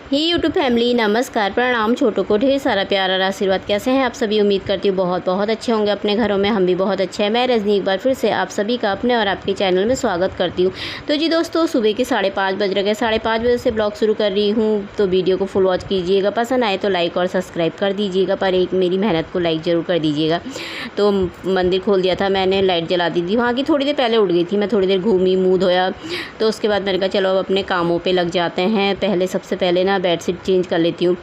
ही YouTube family नमस्कार, प्रणाम। छोटों को ढेर सारा प्यार और आशीर्वाद। कैसे हैं आप सभी? उम्मीद करती हूँ बहुत बहुत अच्छे होंगे अपने घरों में। हम भी बहुत अच्छे हैं। मैं रजनी एक बार फिर से आप सभी का अपने और आपके चैनल में स्वागत करती हूँ। तो जी दोस्तों, सुबह के 5:30 बज रहे। 5:30 बजे से ब्लॉग शुरू कर रही हूँ, तो वीडियो को फुल वॉच कीजिएगा। पसंद आए तो लाइक और सब्सक्राइब कर दीजिएगा, पर एक मेरी मेहनत को लाइक ज़रूर कर दीजिएगा। तो मंदिर खोल दिया था मैंने, लाइट जला दी थी वहाँ की। थोड़ी देर पहले उठ गई थी मैं, थोड़ी देर घूमी, मुँह धोया। तो उसके बाद मैंने कहा चलो अब अपने कामों पर लग जाते हैं। सबसे पहले ना बेडशीट चेंज कर लेती हूँ,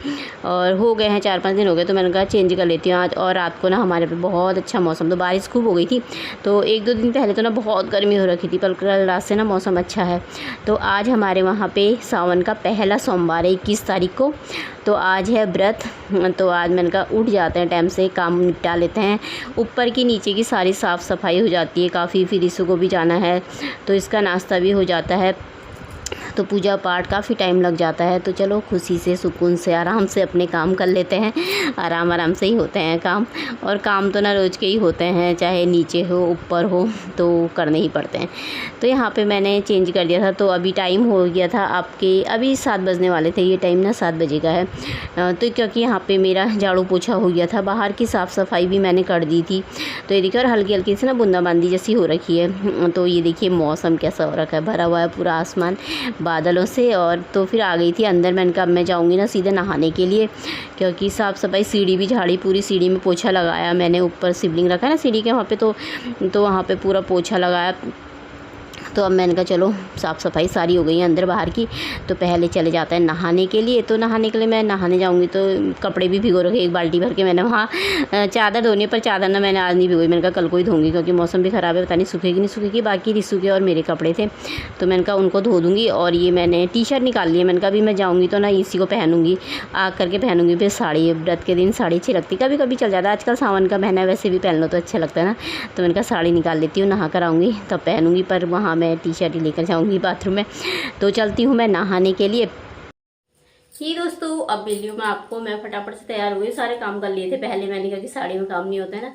और हो गए हैं 4-5 दिन हो गए, तो मैंने कहा चेंज कर लेती हूँ आज। और रात को ना हमारे पे बहुत अच्छा मौसम, तो बारिश खूब हो गई थी। तो 1-2 दिन पहले तो ना बहुत गर्मी हो रखी थी, पर कल रात से ना मौसम अच्छा है। तो आज हमारे वहाँ पे सावन का पहला सोमवार है 21 तारीख को। तो आज है व्रत। तो आज मैंने कहा उठ जाते हैं टाइम से, काम निपटा लेते हैं। ऊपर की नीचे की सारी साफ़ सफाई हो जाती है काफ़ी, फिर ईशु को भी जाना है तो इसका नाश्ता भी हो जाता है। तो पूजा पाठ काफ़ी टाइम लग जाता है। तो चलो खुशी से, सुकून से, आराम से अपने काम कर लेते हैं। आराम से ही होते हैं काम, और काम तो ना रोज़ के ही होते हैं, चाहे नीचे हो ऊपर हो, तो करने ही पड़ते हैं। तो यहाँ पे मैंने चेंज कर दिया था। तो अभी टाइम हो गया था आपके, अभी 7 बजने वाले थे। ये टाइम ना 7 बजे का है। तो क्योंकि यहाँ पे मेरा झाड़ू पोछा हो गया था, बाहर की साफ़ सफाई भी मैंने कर दी थी। तो ये देखिए, और हल्की हल्की से ना बूंदाबांदी जैसी हो रखी है। तो ये देखिए मौसम कैसा हो रखा है, भरा हुआ है पूरा आसमान बादलों से। और तो फिर आ गई थी अंदर। मैंने कहा अब मैं जाऊँगी ना सीधे नहाने के लिए, क्योंकि साफ़ सफाई, सीढ़ी भी झाड़ी, पूरी सीढ़ी में पोछा लगाया मैंने। ऊपर शिवलिंग रखा है ना सीढ़ी के वहाँ पे, तो वहाँ पे पूरा पोछा लगाया। तो अब मैंने कहा चलो साफ़ सफाई सारी हो गई है अंदर बाहर की, तो पहले चले जाते हैं नहाने के लिए। तो नहाने के लिए मैं नहाने जाऊँगी, तो कपड़े भी भिगो रखे, एक बाल्टी भर के मैंने वहाँ चादर धोनी, पर चादर ना मैंने आज नहीं भिगोई। मैंने कहा कल को ही धोंगी, क्योंकि मौसम भी ख़राब है, पता नहीं सूखेगी नहीं सूखेगी। बाकी रिसू के और मेरे कपड़े थे, तो मैंने कहा उनको धो दूँगी। और ये मैंने टी शर्ट निकाल ली है। मैंने कहा अभी मैं जाऊँगी तो ना इसी को पहनूँगी, आग करके पहनूँगी। फिर साड़ी, व्रत के दिन साड़ी अच्छी लगती, कभी कभी चल जाता है। आजकल सावन का महीना है, वैसे भी पहन लो तो अच्छा लगता है ना। तो मैंने कहा साड़ी निकाल लेती हूँ, नहा कर आऊँगी तब पहनूँगी, पर वहाँ मैं टी शर्ट ही लेकर जाऊँगी बाथरूम में। तो चलती हूँ मैं नहाने के लिए। जी दोस्तों, अब मिली हूँ मैं आपको। मैं फटाफट से तैयार हुई, सारे काम कर लिए थे पहले। मैंने कहा कि साड़ी में काम नहीं होता है ना,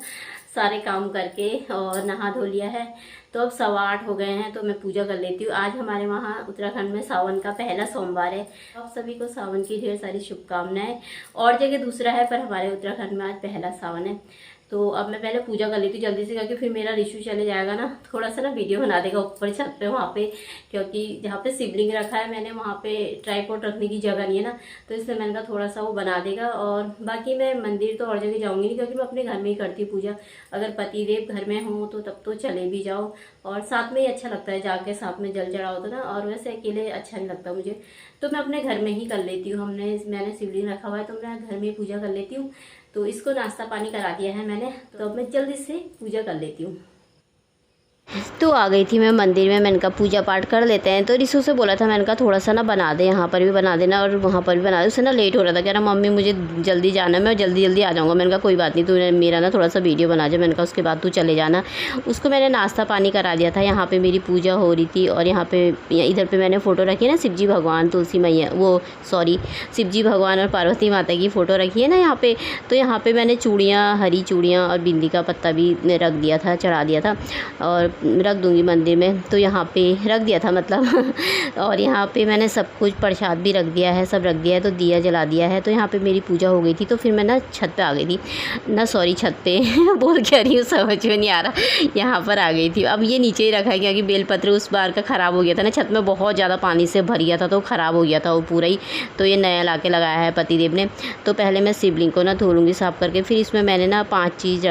सारे काम करके और नहा धो लिया है। तो अब 8:15 हो गए हैं, तो मैं पूजा कर लेती हूँ। आज हमारे वहाँ उत्तराखंड में सावन का पहला सोमवार है। आप सभी को सावन की ढेर सारी शुभकामनाएं। और जगह दूसरा है, पर हमारे उत्तराखंड में आज पहला सावन है। तो अब मैं पहले पूजा कर लेती हूँ जल्दी से, क्योंकि फिर मेरा रिशु चले जाएगा ना, थोड़ा सा ना वीडियो बना देगा ऊपर छत पे वहाँ पे, क्योंकि जहाँ पे शिवलिंग रखा है मैंने, वहाँ पे ट्राइपॉड रखने की जगह नहीं है ना, तो इसलिए मैंने कहा थोड़ा सा वो बना देगा। और बाकी मैं मंदिर तो और जगह जाऊँगी नहीं, क्योंकि मैं अपने घर में ही करती हूँ पूजा। अगर पतिदेव घर में हो तो तब तो चले भी जाओ, और साथ में ही अच्छा लगता है, जाके साथ में जल चढ़ाओ तो ना, और वैसे अकेले अच्छा नहीं लगता मुझे। तो मैं अपने घर में ही कर लेती हूँ। मैंने शिवलिंग रखा हुआ है, तो मैं घर में ही पूजा कर लेती हूँ। तो इसको नाश्ता पानी करा दिया है मैंने, तो अब मैं जल्दी से पूजा कर लेती हूँ। तो आ गई थी मैं मंदिर में। मैंने कहा पूजा पाठ कर लेते हैं। तो रिशु से बोला था, मैंने कहा थोड़ा सा ना बना दे, यहाँ पर भी बना देना और वहाँ पर भी बना दे। उससे ना लेट हो रहा था, कह रहा मम्मी मुझे जल्दी जाना है, मैं जल्दी जल्दी आ जाऊँगा। मैंने कहा कोई बात नहीं, तू मेरा ना थोड़ा सा वीडियो बना जा। मैंने कहा उसके बाद तू चले जाना। उसको मैंने नाश्ता पानी करा दिया था। यहाँ पर मेरी पूजा हो रही थी, और यहाँ पे इधर पर मैंने फ़ोटो रखी है ना, शिवजी भगवान, तुलसी मैया, शिवजी भगवान और पार्वती माता की फ़ोटो रखी है ना यहाँ पे। तो यहाँ पे मैंने चूड़ियाँ, हरी चूड़ियाँ और बिंदी का पत्ता भी रख दिया था, चढ़ा दिया था, और रख दूँगी मंदिर में। तो यहाँ पे रख दिया था मतलब और यहाँ पे मैंने सब कुछ प्रसाद भी रख दिया है, सब रख दिया है। तो दिया जला दिया है। तो यहाँ पे मेरी पूजा हो गई थी। तो फिर मैं ना छत पे आ गई थी ना, छत पे बोल क्या रही हूँ, समझ में नहीं आ रहा। यहाँ पर आ गई थी। अब ये नीचे ही रखा है, क्योंकि बेलपत्र उस बार का ख़राब हो गया था ना, छत में बहुत ज़्यादा पानी से भर गया था, तो ख़राब हो गया था वो पूरा ही। तो ये नया ला के लगाया है पतिदेव ने। तो पहले मैं शिवलिंग को ना धो लूँगी साफ़ करके। फिर इसमें मैंने ना 5 चीज़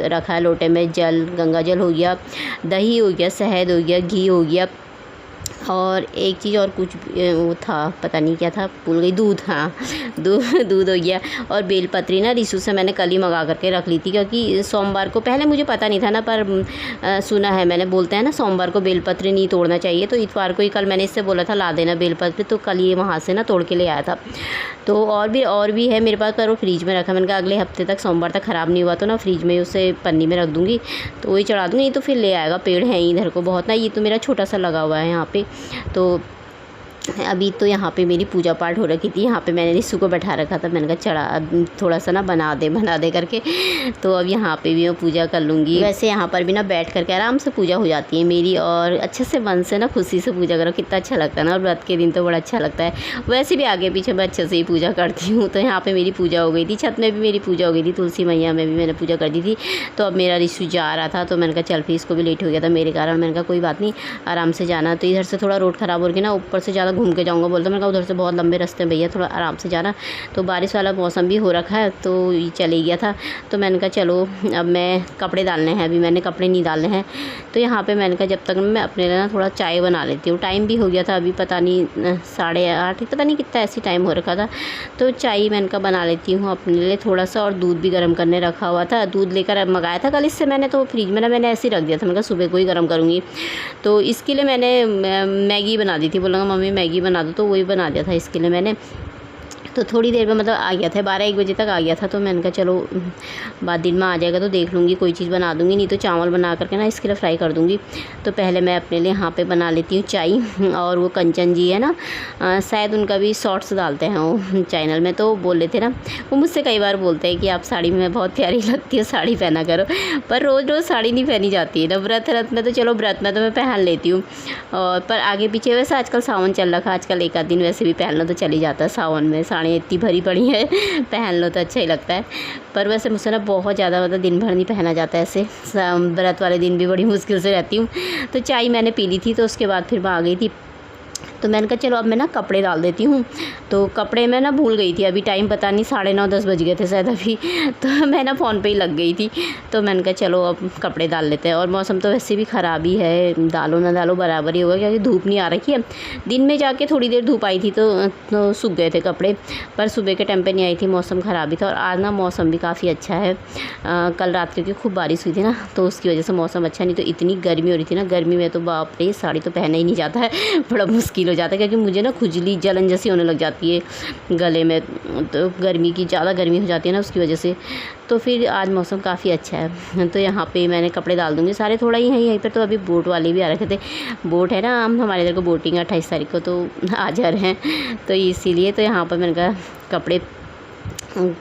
रखा है लोटे में। जल, गंगा जल हो गया, दही हो गया, शहद हो गया, घी हो गया, और एक चीज़ और कुछ वो था, पता नहीं क्या था, भूल गई। दूध, हाँ दूध हो गया। और बेलपत्री ना रिशु से मैंने कल ही मंगा करके रख ली थी, क्योंकि सोमवार को, पहले मुझे पता नहीं था ना, पर सुना है मैंने, बोलते हैं ना सोमवार को बेलपत्री नहीं तोड़ना चाहिए। तो इतवार को ही, कल मैंने इससे बोला था ला देना बेलपत्री, तो कल ये वहाँ से ना तोड़ के ले आया था। तो और भी है मेरे पास, पर वो फ्रिज में रखा। मैंने कहा अगले हफ्ते तक, सोमवार तक ख़राब नहीं हुआ तो ना फ्रिज में उसे पन्नी में रख दूँगी, तो वही चढ़ा दूँगी। तो फिर ले आएगा। पेड़ है इधर को बहुत ना, ये तो मेरा छोटा सा लगा हुआ है यहाँ पे। तो अभी तो यहाँ पे मेरी पूजा पाठ हो रखी थी। यहाँ पे मैंने रिसू को बैठा रखा था, मैंने कहा चढ़ा थोड़ा सा ना बना दे करके। तो अब यहाँ पे भी मैं पूजा कर लूँगी। वैसे यहाँ पर भी ना बैठ करके आराम से पूजा हो जाती है मेरी, और अच्छे से मन से ना खुशी से पूजा करो, कितना अच्छा लगता है ना। और व्रत के दिन तो बड़ा अच्छा लगता है। वैसे भी आगे पीछे मैं अच्छे से ही पूजा करती हूँ। तो यहाँ पर मेरी पूजा हो गई थी, छत में भी मेरी पूजा हो गई थी, तुलसी मैया में भी मैंने पूजा कर दी थी। तो अब मेरा रिसू जा रहा था, तो मैंने कहा चल फिर इसको भी लेट हो गया था मेरे कारण। मैंने कहा कोई बात नहीं, आराम से जाना। तो इधर से थोड़ा रोड ख़राब हो गई ना, ऊपर से ज़्यादा घूम के जाऊँगा बोलता। मैंने कहा उधर से बहुत लंबे रास्ते हैं भैया, थोड़ा आराम से जाना। तो बारिश वाला मौसम भी हो रखा है, तो ये चले गया था। तो मैंने कहा चलो अब मैं कपड़े डालने हैं, अभी मैंने कपड़े नहीं डालने हैं। तो यहाँ पे मैंने कहा जब तक मैं अपने लिए ना थोड़ा चाय बना लेती हूँ। टाइम भी हो गया था, अभी पता नहीं 8:30 पता नहीं कितना ऐसी टाइम हो रखा था। तो चाय मैंने कहा बना लेती हूँ अपने लिए थोड़ा सा, और दूध भी गर्म करने रखा हुआ था। दूध लेकर मंगाया था कल इससे मैंने, तो फ्रिज में ना मैंने ऐसे ही रख दिया था। मैंने कहा सुबह को ही गर्म करूँगी। तो इसके लिए मैंने मैगी बना दी थी, बोला मम्मी मैगी बना दो, तो वही बना दिया था इसके लिए मैंने। तो थोड़ी देर में मतलब आ गया था, 12-1 बजे तक आ गया था। तो मैंने कहा चलो बाद दिन में आ जाएगा तो देख लूँगी, कोई चीज़ बना दूँगी, नहीं तो चावल बना करके ना इसके लिए फ्राई कर दूँगी। तो पहले मैं अपने लिए यहाँ पे बना लेती हूँ चाय। और वो कंचन जी है ना, शायद उनका भी शॉर्ट्स डालते हैं वो चैनल में, तो बोल रहे थे ना, वो मुझसे कई बार बोलते हैं कि आप साड़ी में बहुत प्यारी लगती है, साड़ी पहना करो। पर रोज़ रोज़ साड़ी नहीं पहनी जाती है ना। व्रत में तो चलो व्रत में तो मैं पहन लेती हूँ, और पर आगे पीछे वैसे आजकल सावन चल रखा है, आजकल एक आध दिन वैसे भी पहन लो तो चली जाता है। सावन में साड़ियाँ इतनी भरी पड़ी है, पहन लो तो अच्छा ही लगता है। पर वैसे मुझसे ना बहुत ज़्यादा मतलब दिन भर नहीं पहना जाता है ऐसे। व्रत वाले दिन भी बड़ी मुश्किल से रहती हूँ। तो चाय मैंने पी ली थी, तो उसके बाद फिर मैं आ गई थी। तो मैंने कहा चलो अब मैं ना कपड़े डाल देती हूँ। तो कपड़े मैं ना भूल गई थी, अभी टाइम पता नहीं 9:30-10 बज गए थे शायद अभी। तो मैं ना फ़ोन पे ही लग गई थी। तो मैंने कहा चलो अब कपड़े डाल लेते हैं। और मौसम तो वैसे भी ख़राब ही है, डालो ना डालो बराबर ही होगा, क्योंकि धूप नहीं आ रखी है। दिन में जाके थोड़ी देर धूप आई थी तो सूख गए थे कपड़े, पर सुबह के टाइम पर नहीं आई थी, मौसम ख़राब ही था। और आज ना मौसम भी काफ़ी अच्छा है। कल रात क्योंकि खूब बारिश हुई थी ना, तो उसकी वजह से मौसम अच्छा, नहीं तो इतनी गर्मी हो रही थी ना। गर्मी में तो बाप रे, साड़ी तो पहना ही नहीं जाता है, बड़ा मुश्किल हो जाता है, क्योंकि मुझे ना खुजली जलन जैसी होने लग जाती है गले में। तो गर्मी की ज़्यादा गर्मी हो जाती है ना, उसकी वजह से। तो फिर आज मौसम काफ़ी अच्छा है। तो यहाँ पे मैंने कपड़े डाल दूँगी सारे, थोड़ा ही है यहीं पर। तो अभी बोट वाले भी आ रखे थे, बोट है ना हमारे इधर को, बोटिंग है 28 तारीख को, तो आ जा रहे हैं। तो इसीलिए तो यहाँ पर मैंने कहा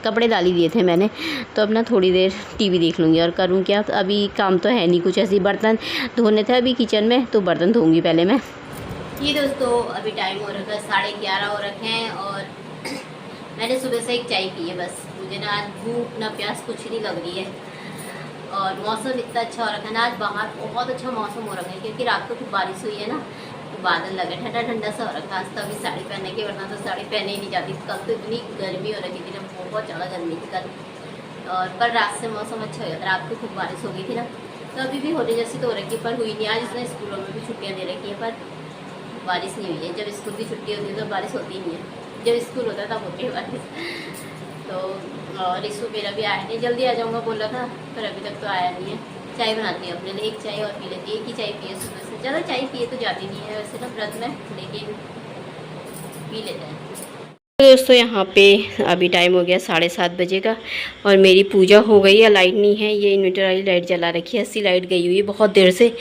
कपड़े डाल ही दिए थे मैंने। तो अब ना थोड़ी देर टीवी देख लूँगी और करूँ क्या। तो अभी काम तो है नहीं कुछ, ऐसे बर्तन धोने थे अभी किचन में, तो बर्तन धोऊँगी पहले मैं। ये दोस्तों अभी टाइम हो रखा है 11:30 हो रखे हैं, और मैंने सुबह से एक चाय पी है बस। मुझे ना आज भूख ना प्यास कुछ नहीं लग रही है। और मौसम इतना अच्छा हो रखा है ना, आज बाहर बहुत अच्छा मौसम हो रखा है, क्योंकि रात को खूब बारिश हुई है ना, तो बादल लगे, ठंडा ठंडा सा हो रखा है। आज तो अभी साड़ी पहनने के, वरना तो साड़ी पहने ही नहीं जाती। कल तो इतनी गर्मी हो रखी थी ना, बहुत ज़्यादा गर्मी थी कल। और पर रात से मौसम अच्छा हो गया था, रात को खूब बारिश हो गई थी ना। तो अभी भी होने जैसी तो हो रखी, पर हुई नहीं। आज इसने स्कूलों में भी छुट्टियाँ दे रखी है, पर बारिश नहीं हुई है। जब स्कूल की छुट्टी होती है तो बारिश होती नहीं है, जब स्कूल होता है तब होती है बारिश। तो और रिसू मेरा भी आया नहीं, जल्दी आ जाऊँगा बोला था, पर अभी तक तो आया नहीं है। चाय बनाती है अपने लिए, एक चाय और पी लेती है, एक ही चाय पिए सुबह से, ज़्यादा चाय पिए तो जाती नहीं है वैसे ना व्रत में, लेकिन पी लेते हैं। तो दोस्तों यहाँ पे अभी टाइम हो गया 7:30 बजे का, और मेरी पूजा हो गई है। लाइट नहीं है, ये इन्वर्टर वाली लाइट जला रखी है, ऐसी लाइट गई हुई है बहुत देर से।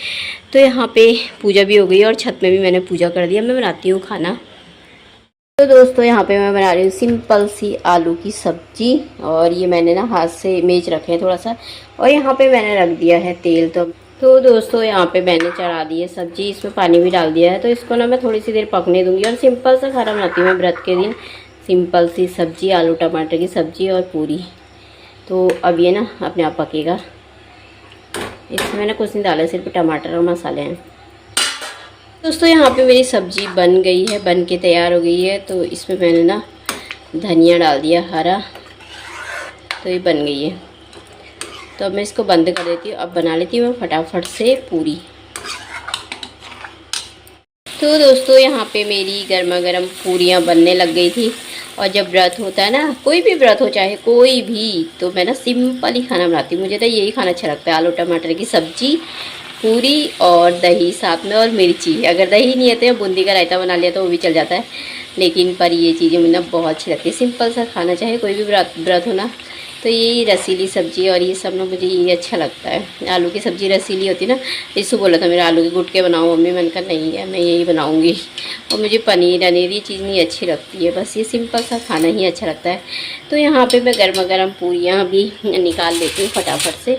तो यहाँ पे पूजा भी हो गई है, और छत में भी मैंने पूजा कर दिया। मैं बनाती हूँ खाना। तो दोस्तों यहाँ पे मैं बना रही हूँ सिंपल सी आलू की सब्जी, और ये मैंने ना हाथ से मेज रखे हैं थोड़ा सा, और यहाँ पे मैंने रख दिया है तेल। तो दोस्तों यहाँ पे मैंने चढ़ा दी है सब्जी, इसमें पानी भी डाल दिया है। तो इसको ना मैं थोड़ी सी देर पकने दूँगी, और सिंपल सा खाना बनाती हूँ मैं व्रत के दिन। सिंपल सी सब्जी, आलू टमाटर की सब्जी और पूरी। तो अब ये ना अपने आप पकेगा। इसमें मैंने कुछ नहीं डाला, सिर्फ टमाटर और मसाले हैं। दोस्तों यहाँ पे मेरी सब्जी बन गई है, बन के तैयार हो गई है। तो इसमें मैंने ना धनिया डाल दिया हरा, तो ये बन गई है। तो अब मैं इसको बंद कर देती हूँ। अब बना लेती हूँ फटाफट से पूरी। तो दोस्तों यहाँ पे मेरी गर्मा गर्म पूरियाँ बनने लग गई थी। और जब व्रत होता है ना, कोई भी व्रत हो चाहे कोई भी, तो मैं ना सिंपल ही खाना बनाती हूँ। मुझे तो यही खाना अच्छा लगता है, आलू टमाटर की सब्जी, पूरी और दही साथ में, और मिर्ची। अगर दही नहीं है तो बूंदी का रायता बना लिया तो वो भी चल जाता है, लेकिन पर ये चीज़ें मुझे बहुत अच्छी लगती है। सिंपल सा खाना, चाहे कोई भी व्रत हो ना, तो यही रसीली सब्ज़ी और ये सब ना मुझे ये अच्छा लगता है। आलू की सब्ज़ी रसीली होती ना, इससे बोला था मेरे आलू के गुटके बनाओ मम्मी, मैंने कहा नहीं है मैं यही बनाऊँगी। और मुझे पनीर अनीर ये चीज़ नहीं अच्छी लगती है, बस ये सिंपल सा खाना ही अच्छा लगता है। तो यहाँ पे मैं गर्मा गर्म पूरियाँ भी निकाल लेती हूँ फटाफट से।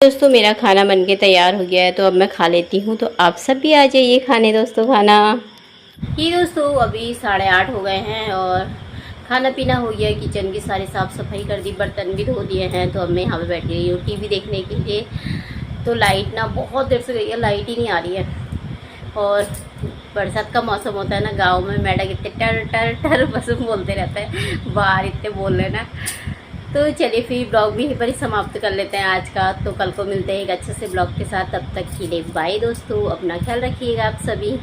दोस्तों मेरा खाना बनके तैयार हो गया है, तो अब मैं खा लेती हूँ। तो आप सब भी आ जाइए खाने दोस्तों खाना। ये दोस्तों अभी 8:30 हो गए हैं और खाना पीना हो गया, किचन की सारी साफ़ सफाई कर दी, बर्तन भी धो दिए हैं। तो अब मैं यहाँ पे बैठी रही हूँ टीवी देखने के लिए। तो लाइट ना बहुत देर से गई है, लाइट ही नहीं आ रही है। और बरसात का मौसम होता है ना, गांव में मेढक इतने टर टर टर बस बोलते रहते हैं, बाहर इतने बोल रहे ना। तो चलिए फिर ब्लॉग भी यहीं पर ही समाप्त कर लेते हैं आज का। तो कल को मिलते हैं एक अच्छे से ब्लॉग के साथ, तब तक के लिए बाय दोस्तों, अपना ख्याल रखिएगा आप सभी।